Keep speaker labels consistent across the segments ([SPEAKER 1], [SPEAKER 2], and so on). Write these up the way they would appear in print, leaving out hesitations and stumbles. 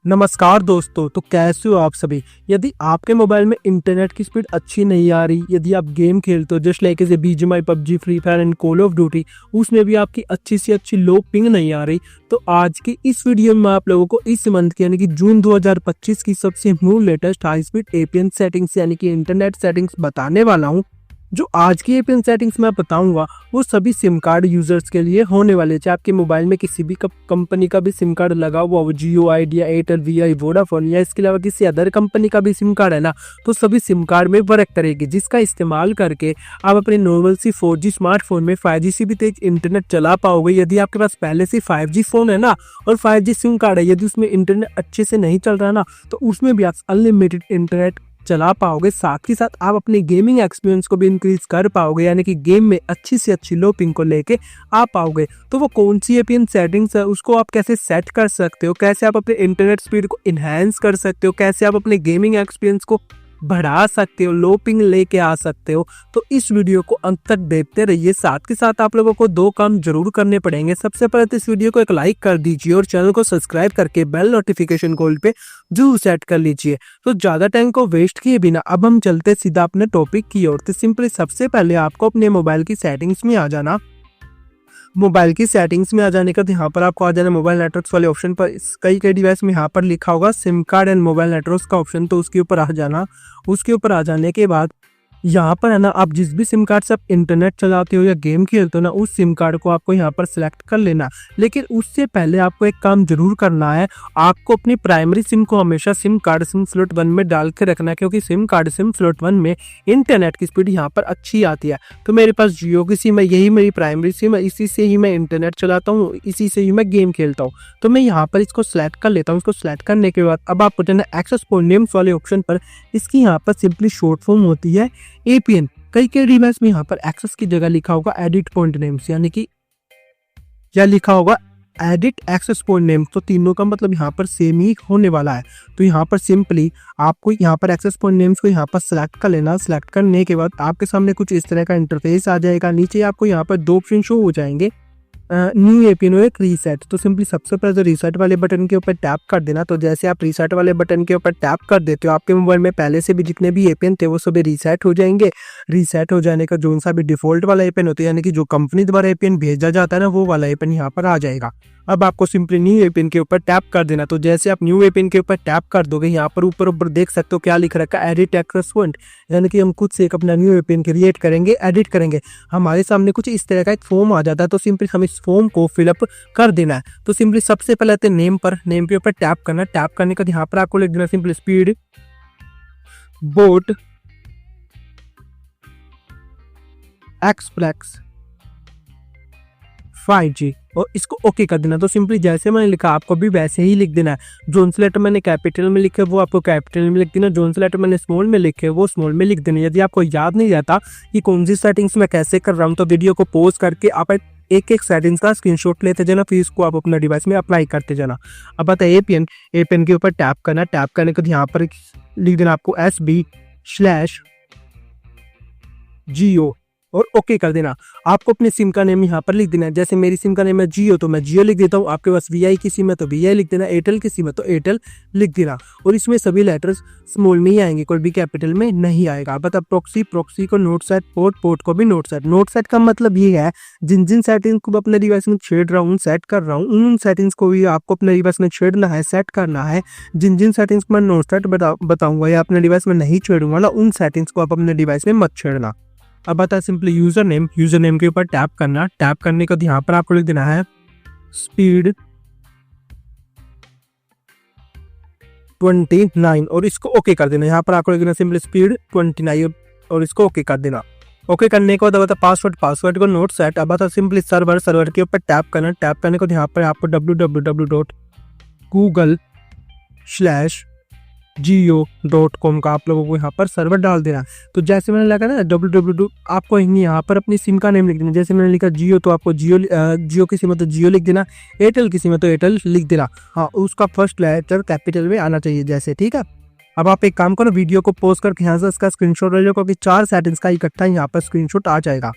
[SPEAKER 1] नमस्कार दोस्तों, तो कैसे हो आप सभी। यदि आपके मोबाइल में इंटरनेट की स्पीड अच्छी नहीं आ रही, यदि आप गेम खेलते हो just like as BGMI, PUBG, free fire and call of duty, उसमें भी आपकी अच्छी से अच्छी लो पिंग नहीं आ रही, तो आज की इस वीडियो में आप लोगों को इस मंथ की यानी कि जून 2025 की सबसे new latest high speed APN settings यानी कि इंटरनेट सेटिंग्स बताने वाला हूँ। जो आज की एपीएन सेटिंग्स मैं बताऊंगा वो सभी सिम कार्ड यूजर्स के लिए होने वाले, चाहे आपके मोबाइल में किसी भी कंपनी का भी सिम कार्ड लगा हुआ हो, जियो, आइडिया, एयरटेल, वीआई, वोडाफोन या इसके अलावा किसी अदर कंपनी का भी सिम कार्ड है ना, तो सभी सिम कार्ड में वर्क करेगी, जिसका इस्तेमाल करके आप अपने नॉर्मल सी 4G स्मार्टफोन में 5G से भी तेज इंटरनेट चला पाओगे। यदि आपके पास पहले से 5G फोन है ना और 5G सिम कार्ड है, यदि उसमें इंटरनेट अच्छे से नहीं चल रहा ना, तो उसमें भी आप अनलिमिटेड इंटरनेट चला पाओगे। साथ ही साथ आप अपनी गेमिंग एक्सपीरियंस को भी इंक्रीज कर पाओगे, यानी कि गेम में अच्छी से अच्छी लो पिंग को लेके आ पाओगे। तो वो कौन सी एपीएन सेटिंग्स है, उसको आप कैसे सेट कर सकते हो, कैसे आप अपने इंटरनेट स्पीड को इनहेंस कर सकते हो, कैसे आप अपने गेमिंग एक्सपीरियंस को बढ़ा सकते हो, लो पिंग लेके आ सकते हो, तो इस वीडियो को अंत तक देखते रहिए। साथ के साथ आप लोगों को दो काम जरूर करने पड़ेंगे। सबसे पहले तो इस वीडियो को एक लाइक कर दीजिए और चैनल को सब्सक्राइब करके बेल नोटिफिकेशन कॉल पे जरूर सेट कर लीजिए। तो ज्यादा टाइम को वेस्ट किए बिना अब हम चलते सीधा अपने टॉपिक की ओर। तो सिंपली सबसे पहले आपको अपने मोबाइल की सेटिंग्स में आ जाना। मोबाइल की सेटिंग्स में आ जाने का यहाँ पर आपको आ जाना मोबाइल नेटवर्क्स वाले ऑप्शन पर। कई डिवाइस में यहाँ पर लिखा होगा SIM card and mobile networks का ऑप्शन, तो उसके ऊपर आ जाना। उसके ऊपर आ जाने के बाद यहाँ पर है ना, आप जिस भी सिम कार्ड से आप इंटरनेट चलाते हो या गेम खेलते हो ना, उस सिम कार्ड को आपको यहाँ पर सिलेक्ट कर लेना। लेकिन उससे पहले आपको एक काम जरूर करना है, आपको अपनी प्राइमरी सिम को हमेशा सिम कार्ड सिम स्लॉट 1 में डाल के रखना है, क्योंकि सिम कार्ड सिम स्लॉट 1 में इंटरनेट की स्पीड यहाँ पर अच्छी आती है। तो मेरे पास जियो की सिम है, यही मेरी प्राइमरी सिम है, इसी से ही मैं इंटरनेट चलाता हूँ, इसी से ही मैं गेम खेलता हूँ। तो मैं यहाँ पर इसको सिलेक्ट कर लेता हूँ। इसको सिलेक्ट करने के बाद अब आपको जाना एक्सेस पॉइंट नेम्स वाले ऑप्शन पर। इसकी यहाँ पर सिंपली शॉर्ट फॉर्म होती है एपीएन। कई डिवाइस में यहाँ पर एक्सेस की जगह लिखा होगा एडिट पॉइंट नेम्स, यानी कि या लिखा होगा एडिट एक्सेस पॉइंट नेम्स, तो तीनों का मतलब यहाँ पर सेम ही होने वाला है। तो यहाँ पर सिंपली आपको यहाँ पर एक्सेस पॉइंट नेम्स को यहाँ पर सिलेक्ट कर लेना। सिलेक्ट करने के बाद आपके सामने कुछ इस तरह का इंटरफेस आ जाएगा। नीचे आपको यहाँ पर दो ऑप्शन शो हो जाएंगे, न्यू एपीएन और एक रीसेट। तो सिंपली सबसे पहले तो रीसेट वाले बटन के ऊपर टैप कर देना। तो जैसे आप रीसेट वाले बटन के ऊपर टैप कर देते हो, आपके मोबाइल में पहले से भी जितने भी एपीएन थे वो सभी रीसेट हो जाएंगे। रीसेट हो जाने का जो सा भी डिफॉल्ट वाला एपीएन होता है, यानी कि जो कंपनी द्वारा एपीएन भेजा जाता है ना, वो वाला एपीएन यहाँ पर आ जाएगा। अब आपको सिंपली न्यू एपीएन के ऊपर टैप कर देना। तो जैसे आप न्यू एपीएन के ऊपर टैप कर दोगे, यहाँ पर ऊपर देख सकते हो क्या लिख रखा है, एडिट एक्सेस पॉइंट, यानी कि हम खुद से एक अपना न्यू एपीएन क्रिएट करेंगे, एडिट करेंगे। हमारे सामने कुछ इस तरह का एक फॉर्म आ जाता है। तो सिंपली हम इस फॉर्म को फिलअप कर देना है। तो सिंपली सबसे पहले तो नेम के ऊपर टैप करना। टैप करने के बाद यहाँ पर आपको लिख देना simply speed boat express 5G और इसको ओके कर देना। तो सिंपली जैसे मैंने लिखा आपको भी वैसे ही लिख देना है। जोन से लेटर मैंने कैपिटल में लिखे वो आपको कैपिटल में लिख देना, जोन से लेटर मैंने स्मॉल में लिखे वो स्मॉल में लिख देना। यदि आपको याद नहीं रहता कि कौन सी सेटिंग्स मैं कैसे कर रहा हूँ, तो वीडियो को पॉज करके आप एक सेटिंग्स का स्क्रीनशॉट लेते जाना, फिर इसको आप अपना डिवाइस में अप्लाई करते जाना। अब आता है एपीएन के ऊपर टैप करना। टैप करने के बाद यहाँ पर लिख देना आपको SB/Geo और ओके कर देना। आपको अपने सिम का नेम यहाँ पर लिख देना है। जैसे मेरी सिम का नेम है जियो, तो मैं जियो लिख देता हूँ। आपके पास वीआई की सिम है तो वीआई लिख देना, एयरटेल की सिम है तो एयरटेल लिख देना। और इसमें सभी लेटर्स स्मॉल में ही आएंगे, कोई भी कैपिटल में नहीं आएगा। बता प्रॉक्सी को नोट सेट, पोर्ट को भी नोट सेट। नोट सेट का मतलब ये है जिन सेटिंग्स को अपने डिवाइस में छेड़ रहा हूँ, सेट कर रहा हूँ, उन सेटिंग्स को भी आपको अपने डिवाइस में छेड़ना है, सेट करना है। जिन सेटिंग्स को मैं नोट सेट बताऊंगा या अपने डिवाइस में नहीं छेड़ूंगा ना, उन सेटिंग्स को आप अपने डिवाइस में मत छेड़ना। अब आता है सिंपली यूजर नेम के ऊपर टैप करना। टैप करने के बाद यहाँ पर आपको लिख देना है स्पीड 29 और इसको ओके कर देना। यहाँ पर आपको लिख देना सिंपली स्पीड 29 और इसको ओके कर देना। ओके करने के बाद अब पासवर्ड को नोट सेट। अब आता सिंपली सर्वर के ऊपर टैप करना। टैप करने के बाद यहाँ पर आपको www.google/geo.com का आप लोगों को यहाँ पर सर्वर डाल देना। तो जैसे मैंने लगा ना www, आपको यहाँ पर अपनी सिम का नेम लिख देना। जैसे मैंने लिखा जियो, तो आपको जियो की सिम है तो जियो लिख देना, एयरटेल की सिम है तो एयरटेल लिख देना। हाँ, उसका फर्स्ट लेटर कैपिटल में आना चाहिए जैसे, ठीक है। अब आप एक काम करो, वीडियो को पॉज करके यहाँ से इसका स्क्रीनशॉट ले लो, क्योंकि 4 सेटिंग्स का इकट्ठा यहाँ पर स्क्रीनशॉट आ जाएगा।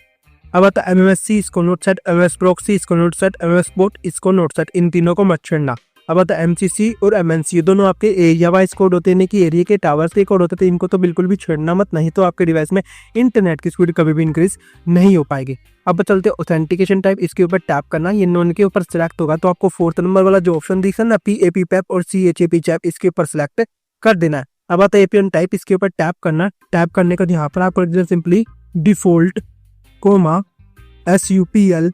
[SPEAKER 1] अब आता है MMSC, इसको नोट सेट, MS प्रॉक्सी इसको नोट सेट, MS पोर्ट इसको नोट सेट, इन तीनों को मत छेड़ना। अब आता है MCC और MNC, ये दोनों आपके एरिया वाइज कोड होते हैं कि एरिया के टावर्स के कोड होते हैं, इनको तो बिल्कुल भी छेड़ना मत, नहीं तो आपके डिवाइस में इंटरनेट की स्पीड कभी भी इंक्रीज नहीं हो पाएगी। अब चलते ऑथेंटिकेशन टाइप, इसके ऊपर टैप करना, ये नॉन के ऊपर सिलेक्ट होगा तो आपको 4th नंबर वाला जो ऑप्शन दिख रहा है ना PAP और CHAP चैप, इसके ऊपर सिलेक्ट कर देना है। अब आता है APN टाइप, इसके ऊपर टैप करना, टैप करने के बाद यहाँ पर आपको सिंपली डिफॉल्ट SUPL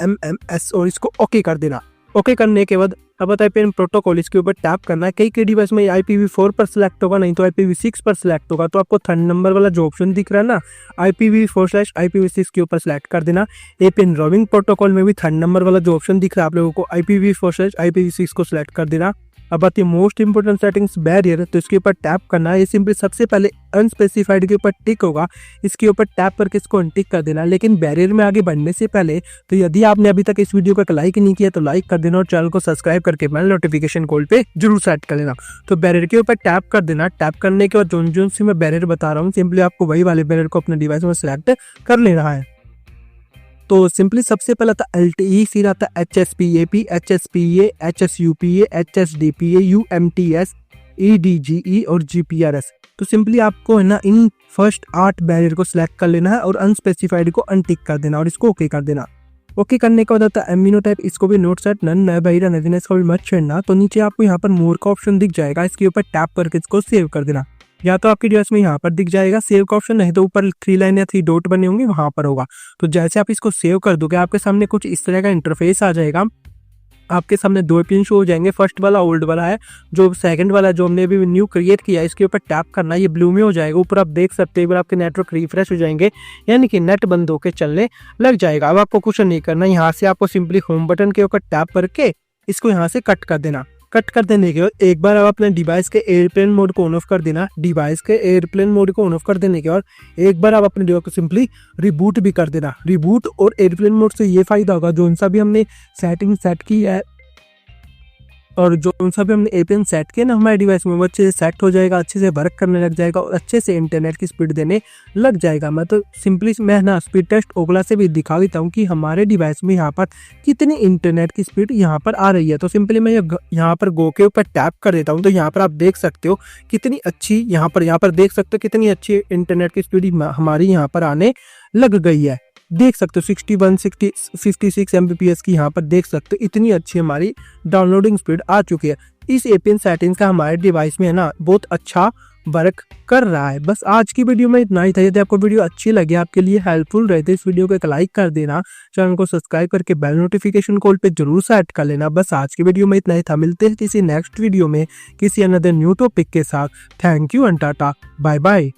[SPEAKER 1] MMS और इसको ओके कर देना। ओके करने के बाद अब आता है पेन प्रोटोकॉल, इसके ऊपर टैप करना है। कई डिवाइस में IPv4 पर सिलेक्ट होगा, नहीं तो IPv6 पर सिलेक्ट होगा, तो आपको 3rd नंबर वाला जो ऑप्शन दिख रहा है ना IPv4/IPv6 के ऊपर सिलेक्ट कर देना। APN रोमिंग प्रोटोकॉल में भी 3rd नंबर वाला जो ऑप्शन दिख रहा है आप लोगों को IPv4/IPv6 को सिलेक्ट कर देना। अब आती है मोस्ट इंपोर्टेंट सेटिंग्स बैरियर, तो इसके ऊपर टैप करना है। ये सिंपली सबसे पहले अनस्पेसिफाइड के ऊपर टिक होगा, इसके ऊपर टैप करके इसको अनटिक कर देना। लेकिन बैरियर में आगे बढ़ने से पहले तो यदि आपने अभी तक इस वीडियो को लाइक नहीं किया तो लाइक कर देना और चैनल को सब्सक्राइब करके बेल नोटिफिकेशन कॉल पे जरूर सेट कर लेना। तो बैरियर के ऊपर टैप कर देना। टैप करने के बाद जो सी मैं बैरियर बता रहा हूँ सिंपली आपको वही वाले बैरियर को अपने डिवाइस में सिलेक्ट कर लेना है। तो सिंपली सबसे पहला था LTE, फिर आता है HSPAP, HSPA, HSUPA, HSDPA, UMTS, EDGE और GPRS। तो सिंपली आपको है ना इन फर्स्ट 8 बैरियर को सिलेक्ट कर लेना है और अनस्पेसिफाइड को अनटिक कर देना और इसको ओके कर देना। ओके करने के बाद आता है एमिनो टाइप, इसको भी नोट सेट नन नया बहिरा नदीनेस का भी मत छेड़ना। तो नीचे आपको यहाँ पर मोर का ऑप्शन दिख जाएगा, इसके ऊपर टैप करके इसको सेव कर देना। या तो आपकी डिवाइस में यहाँ पर दिख जाएगा सेव का ऑप्शन, नहीं तो ऊपर 3 लाइन या 3 डॉट बने होंगे वहां पर होगा। तो जैसे आप इसको सेव कर दोगे आपके सामने कुछ इस तरह का इंटरफेस आ जाएगा। आपके सामने 2 पिन शो हो जाएंगे, फर्स्ट वाला ओल्ड वाला है, जो सेकंड वाला जो हमने अभी न्यू क्रिएट किया है इसके ऊपर टैप करना, ये ब्लू में हो जाएगा। ऊपर आप देख सकते हैं आपके नेटवर्क रिफ्रेश हो जाएंगे, यानी कि नेट बंद होकर चलने लग जाएगा। अब आपको कुछ नहीं करना, यहाँ से आपको सिंपली होम बटन के ऊपर टैप करके इसको यहाँ से कट कर देना। कट कर देने के बाद एक बार आप अपने डिवाइस के एयरप्लेन मोड को ऑन ऑफ कर देना। डिवाइस के एयरप्लेन मोड को ऑन ऑफ कर देने के बाद एक बार आप अपने डिवाइस को सिंपली रिबूट भी कर देना। रिबूट और एयरप्लेन मोड से ये फायदा होगा, जो सा भी हमने सेटिंग सेट की है और जो सा भी हमने एपीएन सेट किया ना हमारे डिवाइस में, वो अच्छे से सेट हो जाएगा, अच्छे से वर्क करने लग जाएगा और अच्छे से इंटरनेट की स्पीड देने लग जाएगा। मैं तो सिंपली मैं ना स्पीड टेस्ट ओगला से भी दिखा देता हूँ कि हमारे डिवाइस में यहाँ पर कितनी इंटरनेट की स्पीड यहाँ पर आ रही है। तो सिंपली मैं यहाँ पर गो के ऊपर टैप कर देता हूँ, तो यहाँ पर आप देख सकते हो कितनी अच्छी यहाँ पर देख सकते हो कितनी अच्छी इंटरनेट की स्पीड हमारी यहाँ पर आने लग गई है। देख सकते हो 56 Mbps की यहाँ पर देख सकते हो इतनी अच्छी हमारी डाउनलोडिंग स्पीड आ चुकी है। इस एपीएन सेटिंग्स का हमारे डिवाइस में है ना बहुत अच्छा वर्क कर रहा है। बस आज की वीडियो में इतना ही था। यदि आपको वीडियो अच्छी लगी, आपके लिए हेल्पफुल रहे, तो इस वीडियो को एक लाइक कर देना, चैनल को सब्सक्राइब करके बेल नोटिफिकेशन कॉल पे जरूर सेट कर लेना। बस आज की वीडियो में इतना ही था। मिलते हैं किसी नेक्स्ट वीडियो में किसी अनदर न्यू टॉपिक के साथ। Thank you and tata, bye bye.